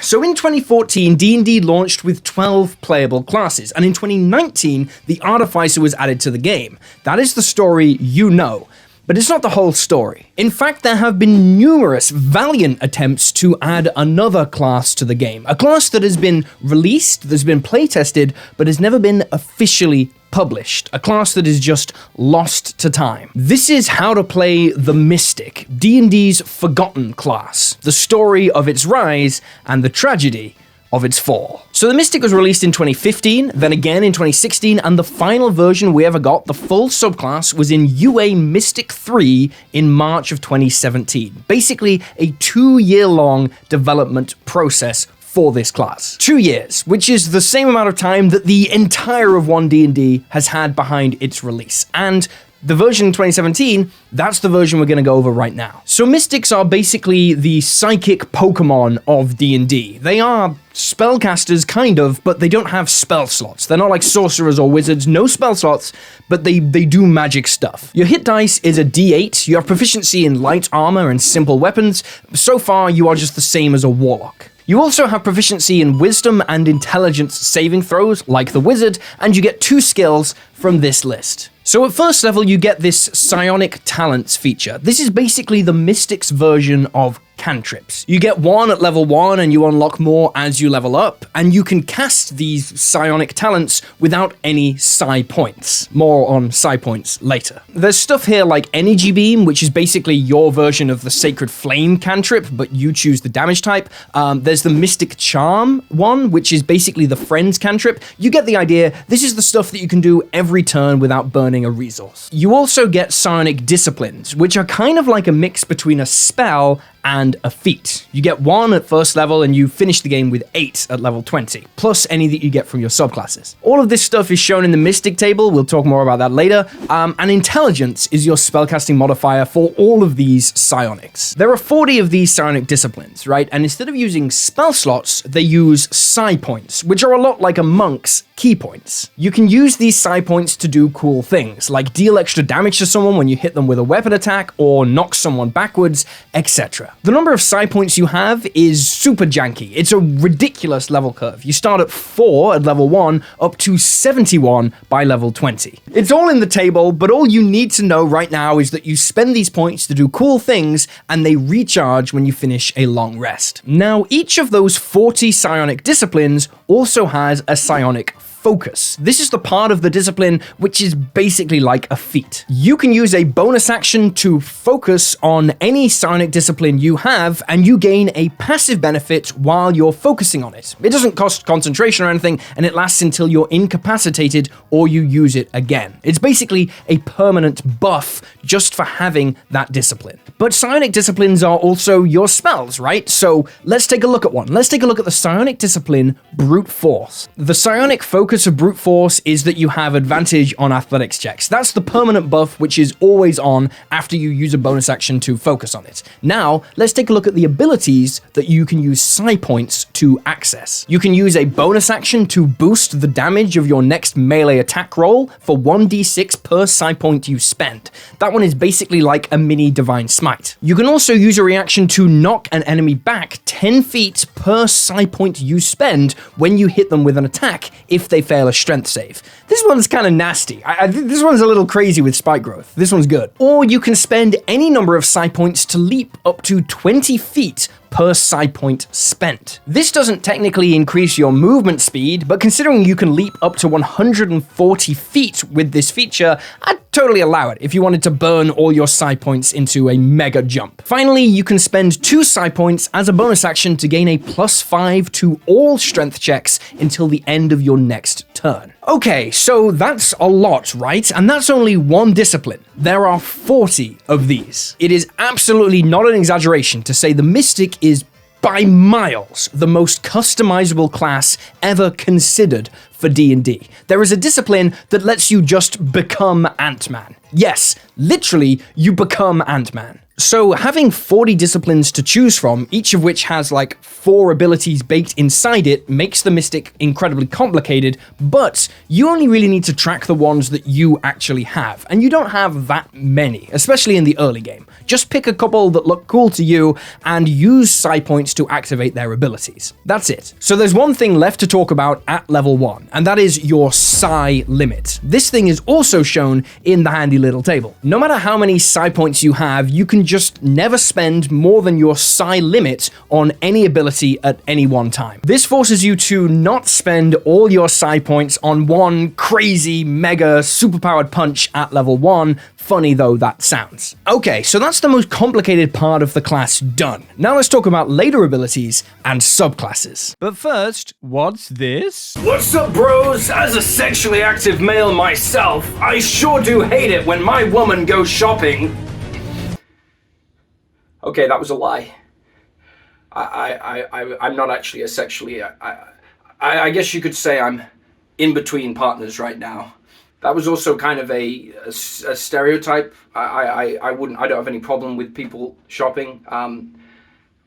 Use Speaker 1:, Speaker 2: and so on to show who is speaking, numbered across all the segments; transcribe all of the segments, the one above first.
Speaker 1: So in 2014, D&D launched with 12 playable classes, and in 2019, the Artificer was added to the game. That is the story you know. But it's not the whole story. In fact, there have been numerous valiant attempts to add another class to the game. A class that has been released, that's been playtested, but has never been officially published. A class that is just lost to time. This is how to play the Mystic, D&D's forgotten class. The story of its rise and the tragedy of its fall. So the Mystic was released in 2015, then again in 2016, and the final version we ever got, the full subclass, was in UA Mystic 3 in March of 2017. Basically, a 2-year-long development process for this class. 2 years, which is the same amount of time that the entire of 1D&D has had behind its release. And the version in 2017, that's the version we're going to go over right now. So Mystics are basically the psychic Pokemon of D&D. They are spellcasters, kind of, but they don't have spell slots. They're not like sorcerers or wizards, no spell slots, but they do magic stuff. Your hit dice is a D8, you have proficiency in light armor and simple weapons. So far, you are just the same as a warlock. You also have proficiency in wisdom and intelligence saving throws, like the wizard, and you get 2 skills from this list. So at first level, you get this Psionic Talents feature. This is basically the Mystic's version of cantrips. You get 1 at level 1 and you unlock more as you level up, and you can cast these Psionic Talents without any psi points. More on psi points later. There's stuff here like Energy Beam, which is basically your version of the Sacred Flame cantrip, but you choose the damage type. There's the Mystic Charm one, which is basically the Friends cantrip. You get the idea. This is the stuff that you can do every turn without burning a resource. You also get Psionic Disciplines, which are kind of like a mix between a spell and a feat. You get 1 at first level and you finish the game with 8 at level 20, plus any that you get from your subclasses. All of this stuff is shown in the Mystic table, we'll talk more about that later, and Intelligence is your spellcasting modifier for all of these psionics. There are 40 of these psionic disciplines, right? And instead of using spell slots, they use psi points, which are a lot like a monk's key points. You can use these psi points to do cool things, like deal extra damage to someone when you hit them with a weapon attack, or knock someone backwards, etc. The number of psi points you have is super janky. It's a ridiculous level curve. You start at 4 at level 1, up to 71 by level 20. It's all in the table, but all you need to know right now is that you spend these points to do cool things, and they recharge when you finish a long rest. Now, each of those 40 psionic disciplines also has a psionic focus. This is the part of the discipline which is basically like a feat. You can use a bonus action to focus on any psionic discipline you have, and you gain a passive benefit while you're focusing on it. It doesn't cost concentration or anything, and it lasts until you're incapacitated or you use it again. It's basically a permanent buff just for having that discipline. But psionic disciplines are also your spells, right? So let's take a look at one. Let's take a look at the psionic discipline, Brute Force. The psionic focus of Brute Force is that you have advantage on athletics checks. That's the permanent buff which is always on after you use a bonus action to focus on it. Now, let's take a look at the abilities that you can use psi points to access. You can use a bonus action to boost the damage of your next melee attack roll for 1d6 per psi point you spend. That one is basically like a mini Divine Smite. You can also use a reaction to knock an enemy back 10 feet per psi point you spend when you hit them with an attack if they fail a strength save. This one's kind of nasty. This one's a little crazy with spike growth. This one's good. Or you can spend any number of psi points to leap up to 20 feet per psi point spent. This doesn't technically increase your movement speed, but considering you can leap up to 140 feet with this feature, I'd totally allow it if you wanted to burn all your psi points into a mega jump. Finally, you can spend 2 psi points as a bonus action to gain a +5 to all strength checks until the end of your next turn. Okay, so that's a lot, right? And that's only one discipline. There are 40 of these. It is absolutely not an exaggeration to say the Mystic is by miles the most customizable class ever considered for D&D. There is a discipline that lets you just become Ant-Man. Yes, literally, you become Ant-Man. So having 40 disciplines to choose from, each of which has like 4 abilities baked inside it, makes the Mystic incredibly complicated, but you only really need to track the ones that you actually have, and you don't have that many, especially in the early game. Just pick a couple that look cool to you and use psi points to activate their abilities. That's it. So there's one thing left to talk about at level 1, and that is your psi limit. This thing is also shown in the handy little table. No matter how many psi points you have, you can just never spend more than your psi limit on any ability at any one time. This forces you to not spend all your psi points on one crazy, mega, superpowered punch at level 1, funny though that sounds. Okay, so that's the most complicated part of the class done. Now let's talk about later abilities and subclasses. But first, what's this?
Speaker 2: What's up, bros? As a sexually active male myself, I sure do hate it when my woman goes shopping. Okay, that was a lie. I'm not actually a sexually... I guess you could say I'm in between partners right now. That was also kind of a stereotype. I don't have any problem with people shopping.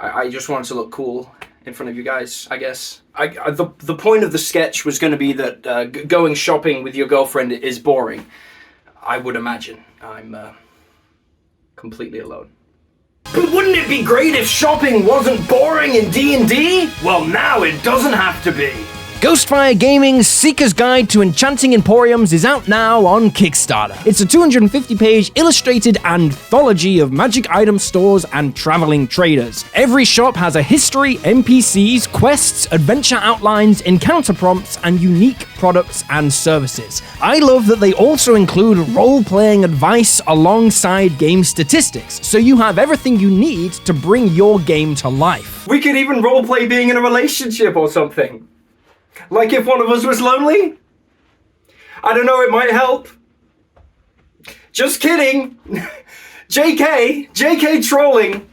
Speaker 2: I just wanted to look cool in front of you guys, I guess. The point of the sketch was going to be that going shopping with your girlfriend is boring. I would imagine. I'm completely alone. But wouldn't it be great if shopping wasn't boring in D&D? Well, now it doesn't have to be.
Speaker 1: Ghostfire Gaming's Seeker's Guide to Enchanting Emporiums is out now on Kickstarter. It's a 250-page illustrated anthology of magic item stores and traveling traders. Every shop has a history, NPCs, quests, adventure outlines, encounter prompts, and unique products and services. I love that they also include role-playing advice alongside game statistics, so you have everything you need to bring your game to life.
Speaker 2: We could even roleplay being in a relationship or something. Like if one of us was lonely? I don't know, it might help. Just kidding. JK trolling.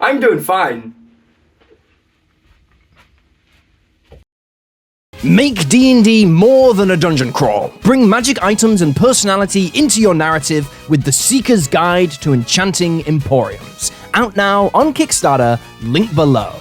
Speaker 2: I'm doing fine.
Speaker 1: Make D&D more than a dungeon crawl. Bring magic items and personality into your narrative with the Seeker's Guide to Enchanting Emporiums. Out now on Kickstarter, link below.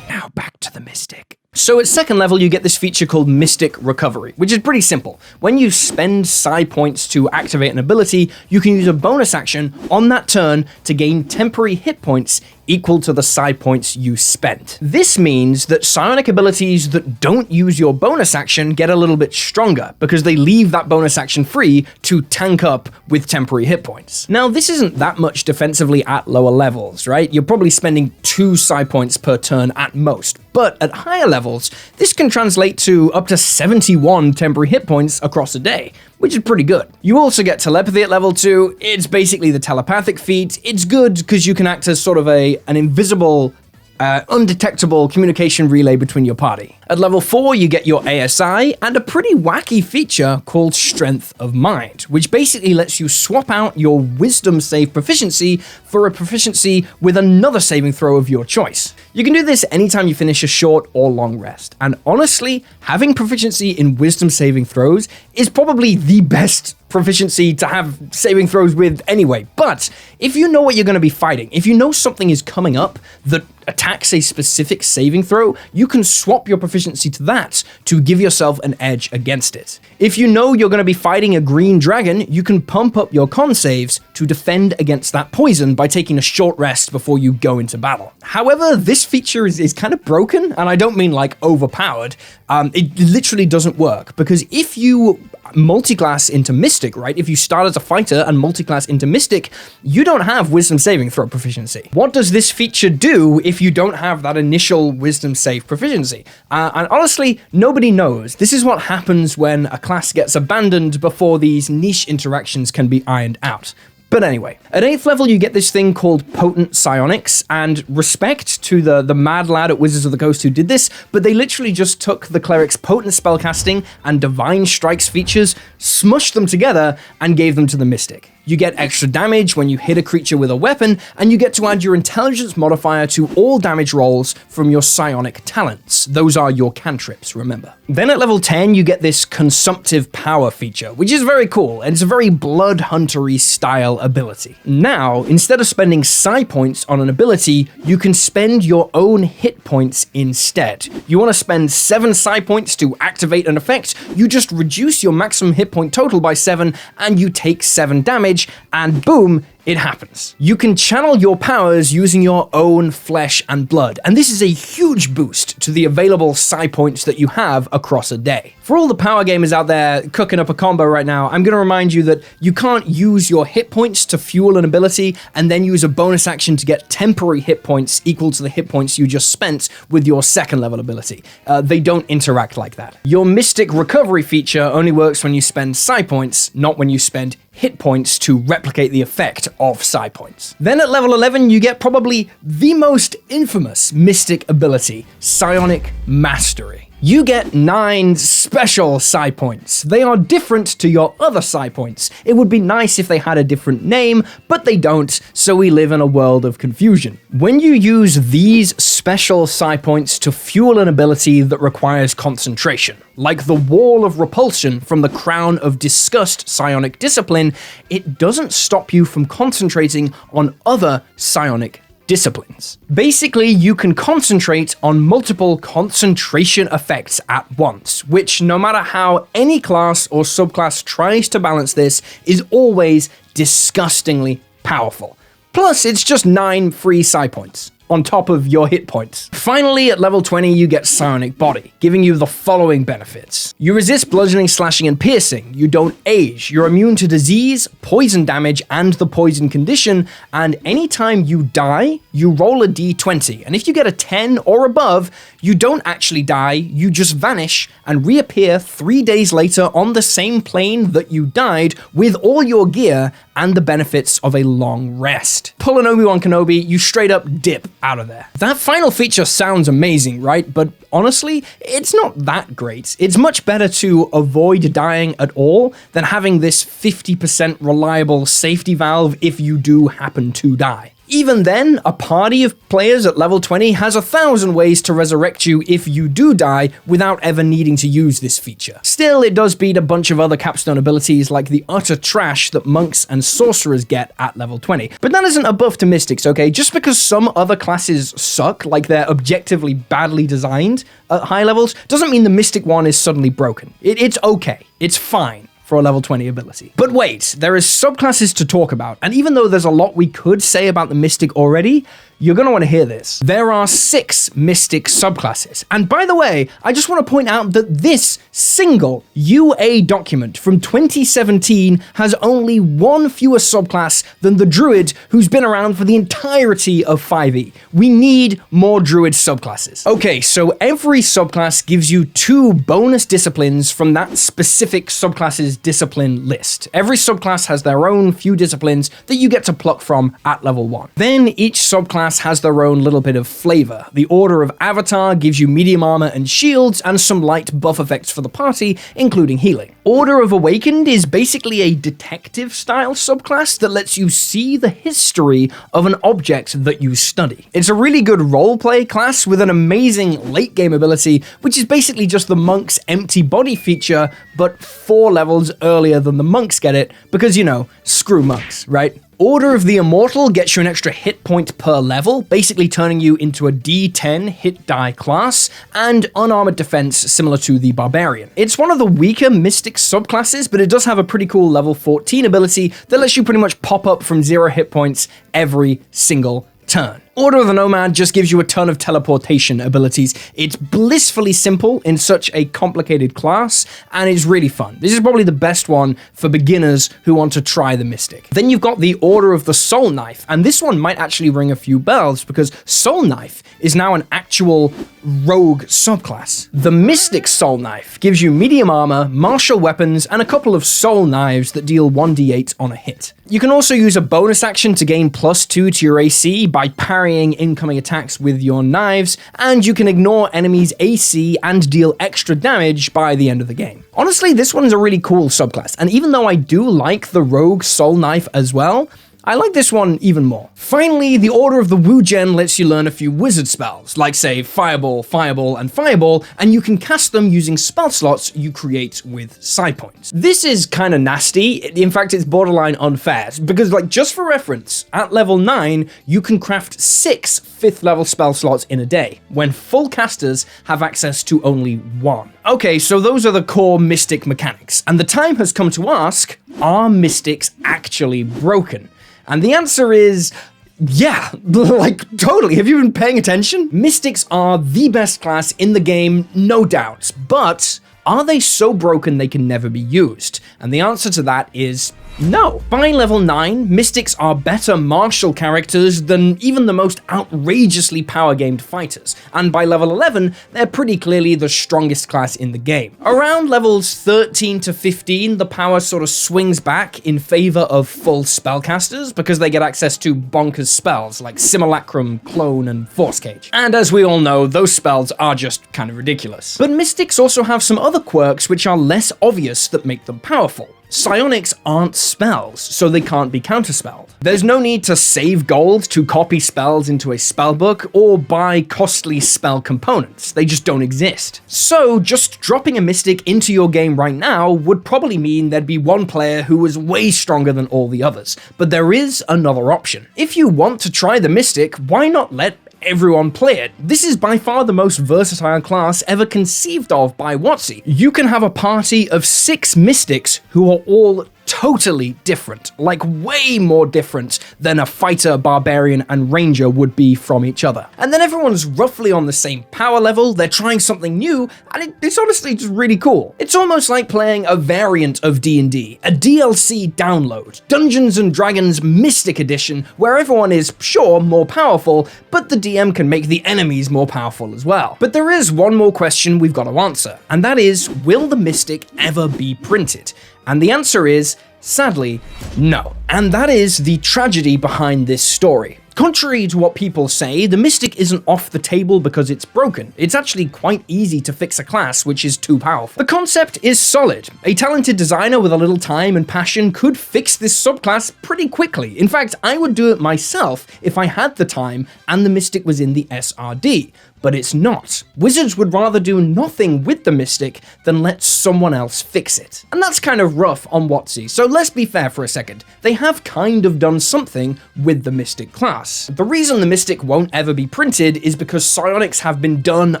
Speaker 1: Now back to the Mystic. So at second level, you get this feature called Mystic Recovery, which is pretty simple. When you spend psi points to activate an ability, you can use a bonus action on that turn to gain temporary hit points equal to the psi points you spent. This means that psionic abilities that don't use your bonus action get a little bit stronger because they leave that bonus action free to tank up with temporary hit points. Now, this isn't that much defensively at lower levels, right? You're probably spending 2 psi points per turn at most, but at higher levels, this can translate to up to 71 temporary hit points across a day, which is pretty good. You also get telepathy at level 2. It's basically the telepathic feat. It's good because you can act as sort of an invisible, undetectable communication relay between your party. At level 4, you get your ASI and a pretty wacky feature called Strength of Mind, which basically lets you swap out your Wisdom save proficiency for a proficiency with another saving throw of your choice. You can do this anytime you finish a short or long rest, and honestly, having proficiency in Wisdom saving throws is probably the best proficiency to have saving throws with anyway. But if you know what you're going to be fighting, if you know something is coming up that attacks a specific saving throw, you can swap your proficiency to that to give yourself an edge against it. If you know you're going to be fighting a green dragon, you can pump up your con saves to defend against that poison by taking a short rest before you go into battle. However, this feature is kind of broken, and I don't mean like overpowered. It literally doesn't work, because if you multiclass into Mystic, right? If you start as a fighter and multiclass into Mystic, you don't have Wisdom saving throw proficiency. What does this feature do if you don't have that initial Wisdom save proficiency? And honestly, nobody knows. This is what happens when a class gets abandoned before these niche interactions can be ironed out. But anyway, at 8th level, you get this thing called Potent Psionics, and respect to the mad lad at Wizards of the Coast who did this, but they literally just took the cleric's potent spellcasting and divine strikes features, smushed them together, and gave them to the Mystic. You get extra damage when you hit a creature with a weapon, and you get to add your intelligence modifier to all damage rolls from your psionic talents. Those are your cantrips, remember. Then at level 10, you get this consumptive power feature, which is very cool, and it's a very blood hunter-y style ability. Now, instead of spending psi points on an ability, you can spend your own hit points instead. You want to spend 7 psi points to activate an effect, you just reduce your maximum hit point total by 7, and you take 7 damage, and boom, it happens. You can channel your powers using your own flesh and blood, and this is a huge boost to the available psi points that you have across a day. For all the power gamers out there cooking up a combo right now, I'm going to remind you that you can't use your hit points to fuel an ability and then use a bonus action to get temporary hit points equal to the hit points you just spent with your second level ability. They don't interact like that. Your Mystic Recovery feature only works when you spend psi points, not when you spend hit points to replicate the effect of psi points. Then at level 11, you get probably the most infamous Mystic ability, Psionic Mastery. You get 9 special psi points. They are different to your other psi points. It would be nice if they had a different name, but they don't, so we live in a world of confusion. When you use these special psi points to fuel an ability that requires concentration, like the Wall of Repulsion from the Crown of Disgust psionic discipline, it doesn't stop you from concentrating on other psionic disciplines. Basically, you can concentrate on multiple concentration effects at once, which, no matter how any class or subclass tries to balance this, is always disgustingly powerful. Plus, it's just 9 free psi points on top of your hit points. Finally, at level 20, you get Psionic Body, giving you the following benefits. You resist bludgeoning, slashing, and piercing. You don't age. You're immune to disease, poison damage, and the poison condition, and anytime you die, you roll a d20, and if you get a 10 or above, you don't actually die, you just vanish and reappear 3 days later on the same plane that you died with all your gear and the benefits of a long rest. Pull an Obi-Wan Kenobi, you straight up dip out of there. That final feature sounds amazing, right? But honestly, it's not that great. It's much better to avoid dying at all than having this 50% reliable safety valve if you do happen to die. Even then, a party of players at level 20 has 1,000 ways to resurrect you if you do die without ever needing to use this feature. Still, it does beat a bunch of other capstone abilities like the utter trash that monks and sorcerers get at level 20. But that isn't a buff to mystics, okay? Just because some other classes suck, like they're objectively badly designed at high levels, doesn't mean the mystic one is suddenly broken. It's okay. It's fine for a level 20 ability. But wait, there is subclasses to talk about, and even though there's a lot we could say about the Mystic already, you're going to want to hear this. There are 6 Mystic subclasses, and by the way, I just want to point out that this single UA document from 2017 has only 1 fewer subclass than the Druid, who's been around for the entirety of 5e. We need more Druid subclasses. Okay, so every subclass gives you 2 bonus disciplines from that specific subclass's discipline list. Every subclass has their own few disciplines that you get to pluck from at level 1. Then each subclass has their own little bit of flavor. The Order of Avatar gives you medium armor and shields and some light buff effects for the party, including healing. Order of Awakened is basically a detective style subclass that lets you see the history of an object that you study. It's a really good roleplay class with an amazing late game ability, which is basically just the monk's empty body feature, but 4 levels earlier than the monks get it, because, you know, screw monks, right? Order of the Immortal gets you an extra hit point per level, basically turning you into a D10 hit die class, and unarmored defense similar to the Barbarian. It's one of the weaker Mystic subclasses, but it does have a pretty cool level 14 ability that lets you pretty much pop up from 0 hit points every single turn. Order of the Nomad just gives you a ton of teleportation abilities. It's blissfully simple in such a complicated class, and it's really fun. This is probably the best one for beginners who want to try the Mystic. Then you've got the Order of the Soul Knife, and this one might actually ring a few bells because Soul Knife is now an actual rogue subclass. The Mystic Soul Knife gives you medium armor, martial weapons, and a couple of soul knives that deal 1d8 on a hit. You can also use a bonus action to gain +2 to your AC by parrying parrying incoming attacks with your knives, and you can ignore enemies' AC and deal extra damage by the end of the game. Honestly, this one's a really cool subclass, and even though I do like the Rogue Soul Knife as well, I like this one even more. Finally, the Order of the Wu Gen lets you learn a few wizard spells, like say Fireball, Fireball, and Fireball, and you can cast them using spell slots you create with side points. This is kind of nasty. In fact, it's borderline unfair, because like just for reference, at level 9, you can craft 6 5th level spell slots in a day, when full casters have access to only 1. Okay, so those are the core Mystic mechanics, and the time has come to ask, are Mystics actually broken? And the answer is, yeah, like totally. Have you been paying attention? Mystics are the best class in the game, no doubt, but are they so broken they can never be used? And the answer to that is no. By level 9, Mystics are better martial characters than even the most outrageously power-gamed fighters, and by level 11, they're pretty clearly the strongest class in the game. Around levels 13 to 15, the power sort of swings back in favor of full spellcasters because they get access to bonkers spells like Simulacrum, Clone, and Force Cage. And as we all know, those spells are just kind of ridiculous. But Mystics also have some other quirks which are less obvious that make them powerful. Psionics aren't spells, so they can't be counterspelled. There's no need to save gold to copy spells into a spellbook or buy costly spell components. They just don't exist. So just dropping a Mystic into your game right now would probably mean there'd be one player who was way stronger than all the others. But there is another option. If you want to try the Mystic, why not let everyone play it? This is by far the most versatile class ever conceived of by WotC. You can have a party of 6 Mystics who are all totally different, like way more different than a fighter, barbarian, and ranger would be from each other. And then everyone's roughly on the same power level, they're trying something new, and it's honestly just really cool. It's almost like playing a variant of D&D, a DLC download, Dungeons & Dragons Mystic Edition, where everyone is, sure, more powerful, but the DM can make the enemies more powerful as well. But there is one more question we've got to answer, and that is, will the Mystic ever be printed? And the answer is, sadly, no. And that is the tragedy behind this story. Contrary to what people say, the Mystic isn't off the table because it's broken. It's actually quite easy to fix a class which is too powerful. The concept is solid. A talented designer with a little time and passion could fix this subclass pretty quickly. In fact, I would do it myself if I had the time and the Mystic was in the SRD. But it's not. Wizards would rather do nothing with the Mystic than let someone else fix it. And that's kind of rough on WotC, so let's be fair for a second. They have kind of done something with the Mystic class. The reason the Mystic won't ever be printed is because psionics have been done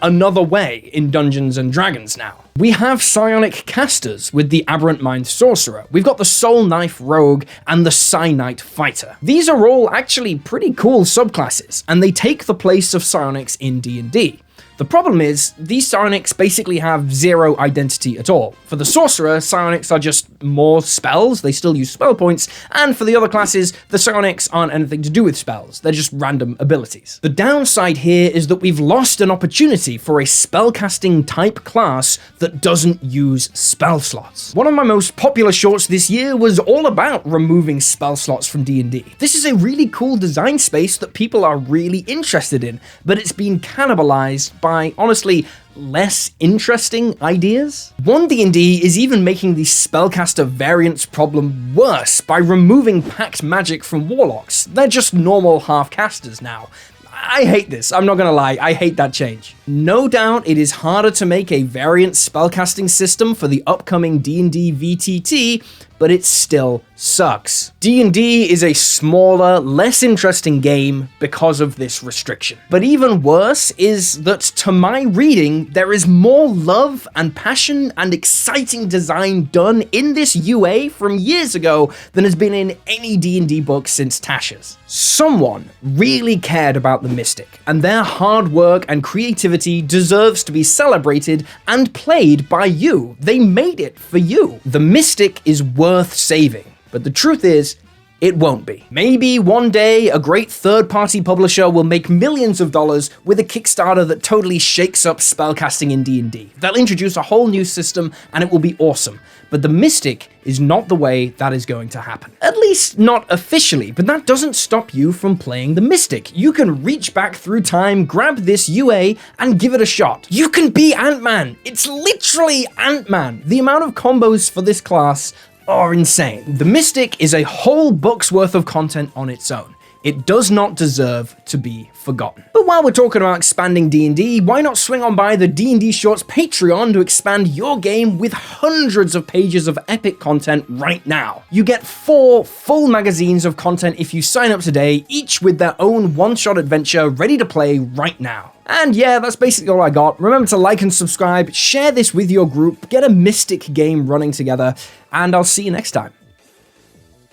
Speaker 1: another way in Dungeons & Dragons now. We have psionic casters with the Aberrant Mind Sorcerer. We've got the Soul Knife Rogue and the Psi Knight Fighter. These are all actually pretty cool subclasses, and they take the place of psionics in D&D. The problem is, these psionics basically have zero identity at all. For the sorcerer, psionics are just more spells, they still use spell points, and for the other classes, the psionics aren't anything to do with spells, they're just random abilities. The downside here is that we've lost an opportunity for a spellcasting type class that doesn't use spell slots. One of my most popular shorts this year was all about removing spell slots from D&D. This is a really cool design space that people are really interested in, but it's been cannibalized by, honestly, less interesting ideas. 1D&D is even making the spellcaster variance problem worse by removing packed magic from warlocks. They're just normal half-casters now. I hate this, I'm not gonna lie, I hate that change. No doubt it is harder to make a variant spellcasting system for the upcoming D&D VTT, but it still sucks. D&D is a smaller, less interesting game because of this restriction. But even worse is that, to my reading, there is more love and passion and exciting design done in this UA from years ago than has been in any D&D book since Tasha's. Someone really cared about the Mystic, and their hard work and creativity deserves to be celebrated and played by you. They made it for you. The Mystic is worth saving, but the truth is, It won't be. Maybe one day a great third-party publisher will make millions of dollars with a Kickstarter that totally shakes up spellcasting in D&D. They'll introduce a whole new system and it will be awesome. But the Mystic is not the way that is going to happen. At least not officially, but that doesn't stop you from playing the Mystic. You can reach back through time, grab this UA, and give it a shot. You can be Ant-Man. It's literally Ant-Man. The amount of combos for this class are insane. The Mystic is a whole book's worth of content on its own. It does not deserve to be forgotten. But while we're talking about expanding D&D, why not swing on by the D&D Shorts Patreon to expand your game with hundreds of pages of epic content right now? You get 4 full magazines of content if you sign up today, each with their own one-shot adventure ready to play right now. And yeah, that's basically all I got. Remember to like and subscribe, share this with your group, get a Mystic game running together, and I'll see you next time.